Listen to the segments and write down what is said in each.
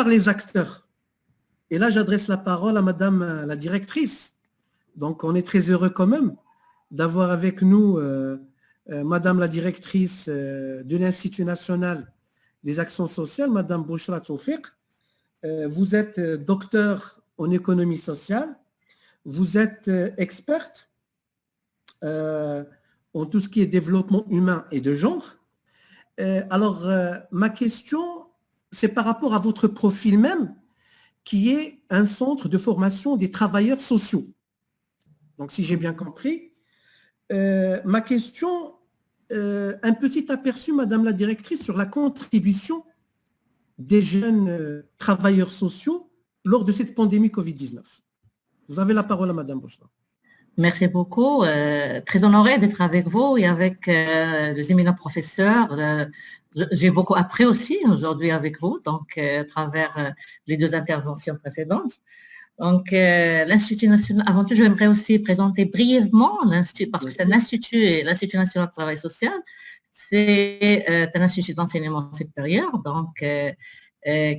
par les acteurs. Et là, j'adresse la parole à Madame la directrice. Donc, on est très heureux quand même d'avoir avec nous Madame la directrice de l'Institut national des actions sociales, Madame Bouchra Toufiq. Vous êtes docteur en économie sociale, vous êtes experte en tout ce qui est développement humain et de genre. Alors, ma question, c'est par rapport à votre profil même, qui est un centre de formation des travailleurs sociaux. Donc, si j'ai bien compris, ma question, un petit aperçu, Madame la directrice, sur la contribution des jeunes travailleurs sociaux lors de cette pandémie Covid-19. Vous avez la parole à Madame Bouchra. Merci beaucoup. Très honorée d'être avec vous et avec les éminents professeurs. J'ai beaucoup appris aussi aujourd'hui avec vous, donc à travers les deux interventions précédentes. Donc, l'Institut national, avant tout, j'aimerais aussi présenter brièvement l'Institut, parce que c'est un institut, l'Institut national de travail social, c'est un institut d'enseignement supérieur, donc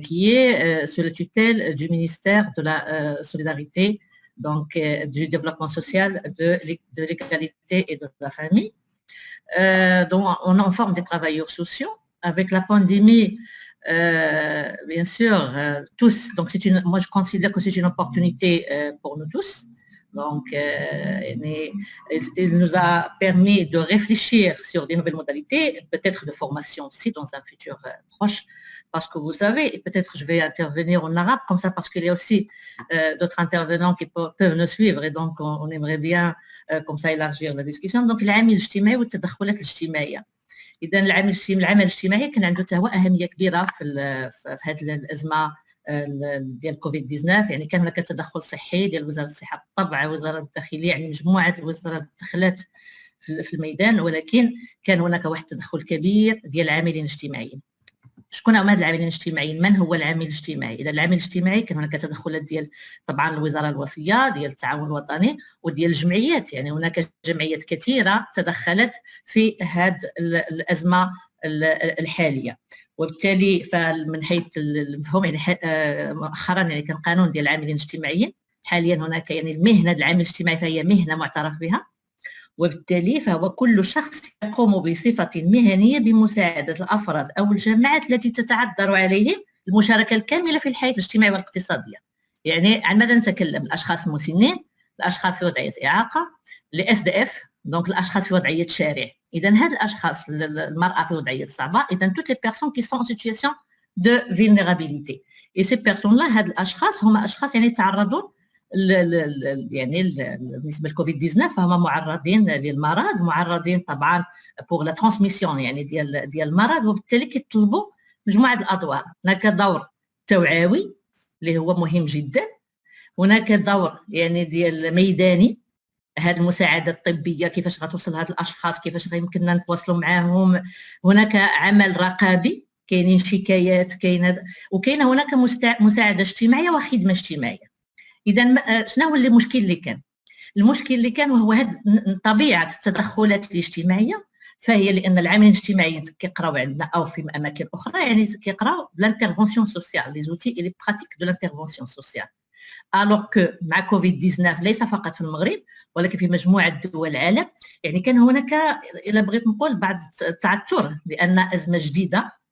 qui est sous la tutelle du ministère de la Solidarité, donc du développement social, de l'égalité et de la famille. Donc, on en forme des travailleurs sociaux. Avec la pandémie, bien sûr, tous, donc moi je considère que c'est une opportunité pour nous tous. Donc, il nous a permis de réfléchir sur des nouvelles modalités, peut-être de formation aussi dans un futur proche, parce que vous savez, et peut-être je vais intervenir en arabe comme ça, parce qu'il y a aussi d'autres intervenants qui peuvent nous suivre, et donc on aimerait bien comme ça élargir la discussion. Donc, العامل الاجتماعي والتدخلات الاجتماعية. إذا العمل الاجتماعي كان عنده حتى هو أهمية كبيرة في هذه الأزمة ديال كوفيد 19. يعني كان هناك تدخل صحي ديال وزارة الصحة بالطبع، وزارة الداخلية، يعني مجموعة الوزارات دخلت في الميدان، ولكن كان هناك واحد التدخل كبير ديال العاملين الاجتماعيين. شكون هما هاد العاملين الاجتماعيين؟ من هو العامل الاجتماعي؟ اذا العامل الاجتماعي كان هناك تدخلات ديال طبعا الوزاره الوصيه ديال التعاون الوطني وديال الجمعيات، يعني هناك جمعيات كثيره تدخلت في هذه الازمه الحاليه، وبالتالي فمن حيث المفهوم يعني مؤخرا يعني كان قانون ديال العاملين الاجتماعيين. حاليا هناك يعني المهنه العامل الاجتماعي فهي مهنه معترف بها، وبالتالي فهو كل شخص يقوم بصفة مهنية بمساعدة الأفراد أو الجماعات التي تتعذر عليهم المشاركة الكاملة في الحياة الاجتماعية والاقتصادية. يعني عن ماذا نتكلم؟ الأشخاص المسنين، الأشخاص في وضعية إعاقة، SDF، دونك الأشخاص في وضعية شارع. إذا هاد الأشخاص، المرأة في وضعية صعبة، إذا toutes les personnes qui sont en situation de vulnérabilité. Et ces personnes-là، هاد الأشخاص هما أشخاص يعني تعرضون يعني بالنسبه للكوفيد 19 فهم معرضين للمرض، معرضين طبعا بور لا ترانسميسيون يعني ديال المرض، وبالتالي كيطلبوا مجموعه الادوار. هناك دور توعوي اللي هو مهم جدا، هناك دور يعني ديال ميداني، هذه المساعده الطبيه كيفاش غتوصل هاد الاشخاص، كيفاش غيمكننا نتواصلوا معاهم. هناك عمل رقابي، كاينين شكايات، وكاينه هناك مساعده اجتماعيه وخدمه اجتماعيه. إذا شنو هو المشكل اللي كان؟ المشكل اللي كان وهو هذه طبيعة التدخلات الاجتماعية، فهي لأن العاملين الاجتماعيين كيقراو عندنا أو في أماكن أخرى يعني كيقراو بلانترفونسيون سوسيال، لي زوتي إلي براتيك دو لانترفونسيون سوسيال. ألوغ كو مع كوفيد 19 ليس فقط في المغرب ولكن في مجموعة دول العالم يعني كان هناك، إلا بغيت نقول، بعض التعثر، لأن أزمة جديدة.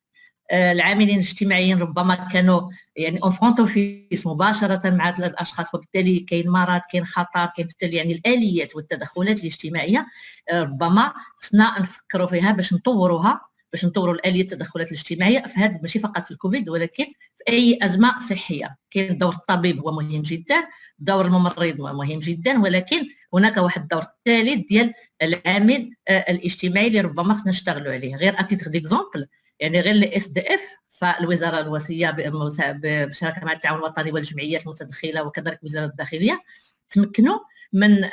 العاملين الاجتماعيين ربما كانوا يعني اون فرونت اوفيس مباشره مع هاد الاشخاص، وبالتالي كاين مرض، كاين خطر، كاين بالتالي يعني الاليات والتدخلات الاجتماعيه ربما خصنا نفكروا فيها باش نطوروها، باش نطوروا الاليات التدخلات الاجتماعيه في هذا، ماشي فقط في الكوفيد ولكن في اي ازمه صحيه. كاين دور الطبيب هو مهم جدا، دور الممرض مهم جدا، ولكن هناك واحد الدور الثالث ديال العامل الاجتماعي اللي ربما خصنا نشتغلوا عليه. غير اتيتر ديكزومبل يعني غير الاس دي اف، فالوزاره الوصيه بشراكه مع التعاون الوطني والجمعيات المتدخله وكذلك وزاره الداخليه تمكنوا من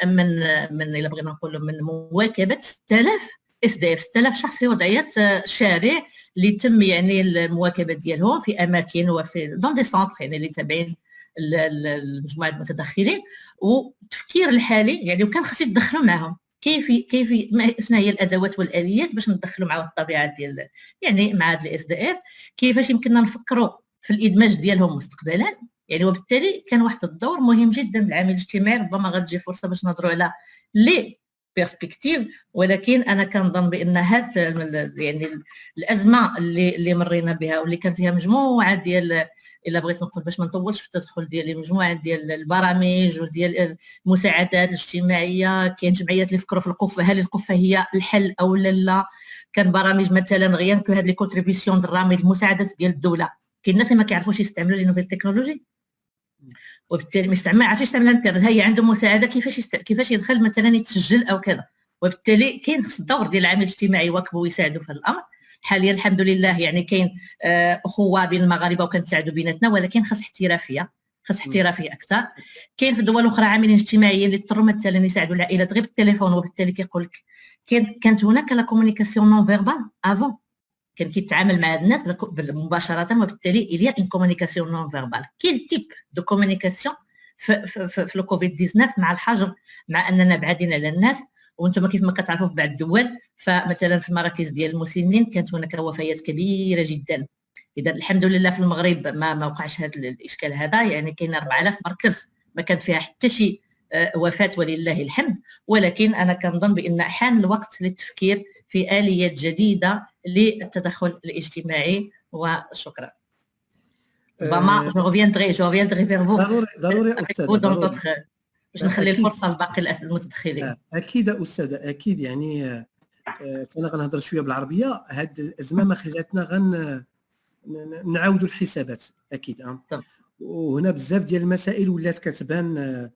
الا بغينا نقولوا من مواكبه 6000 اس دي اف، 6000 شخص في وضعيه شارع اللي تم يعني المواكبه ديالهم في اماكن وفي دون دي سونتر يعني اللي تابعين المجموعه المتدخلين. والتفكير الحالي يعني وكان خص يتدخلوا معهم كيف شنو هي الادوات والاليات باش ندخلوا مع الطبيعه ديال يعني مع هاد الاس دي اف، كيفاش يمكننا نفكروا في الادماج ديالهم مستقبلا. يعني وبالتالي كان واحد الدور مهم جدا للعامل الاجتماعي. ربما غتجي فرصه باش نهضروا على لي بيرسبكتيف، ولكن انا كنظن بان هاد يعني الازمه اللي مرينا بها واللي كان فيها مجموعه ديال، الا بغيت نقول باش ما نطولش في التدخل ديالي، مجموعه ديال البرامج وديال المساعدات الاجتماعيه. كاين جمعيات اللي فكروا في القفه، هل القفه هي الحل او لا؟ كان برامج مثلا غيان كو هاد لي كونتريبيسيون درامي، المساعدات ديال الدوله. كاين الناس اللي ما كيعرفوش يستعملوا لي نوفيل تكنولوجي، وبالتالي ما عرفش يستعمل الانترنت. هي عنده مساعده كيفاش يدخل مثلا يتسجل او كذا. وبالتالي كاين خص الدور ديال العامل الاجتماعي يواكبوا ويساعدوا في هذا الامر. حاليا الحمد لله يعني كاين اخوه بين المغاربه وكنتساعدوا بيناتنا، ولكن خاص احترافيه اكثر. كاين في الدول الاخرى عاملين اجتماعيين اللي اضطروا مثلا يساعدوا العائلات غير بالتليفون، وبالتالي كيقول لك كانت هناك لا كومونيكاسيون نون فيربال افون، كان كيتعامل مع الناس مباشره، وبالتالي il y a une communication non verbale. Quel type de communication في الكوفيد 19 مع الحجر، مع اننا بعادين على الناس؟ وانتم كيف ما كتعرفوا في بعض الدول، فمثلا في المراكز ديال المسنين كانت هناك وفيات كبيره جدا. اذا الحمد لله في المغرب ما وقعش هذا الاشكال هذا. يعني كاين 4000 مركز ما كان فيها حتى شي وفاه ولله الحمد. ولكن انا كنظن بان حان الوقت للتفكير في اليات جديده للتدخل الاجتماعي. وشكرا. فما جو ريفيندري vers vous. ضروري أستاذة، باش نخلي الفرصه لباقي المتدخلين. اكيد استاذه، اكيد. يعني انا غنهضر شويه بالعربيه. هاد الازمه ما خلاتنا نعاودوا الحسابات، اكيد. وهنا بزاف ديال المسائل ولات كتبان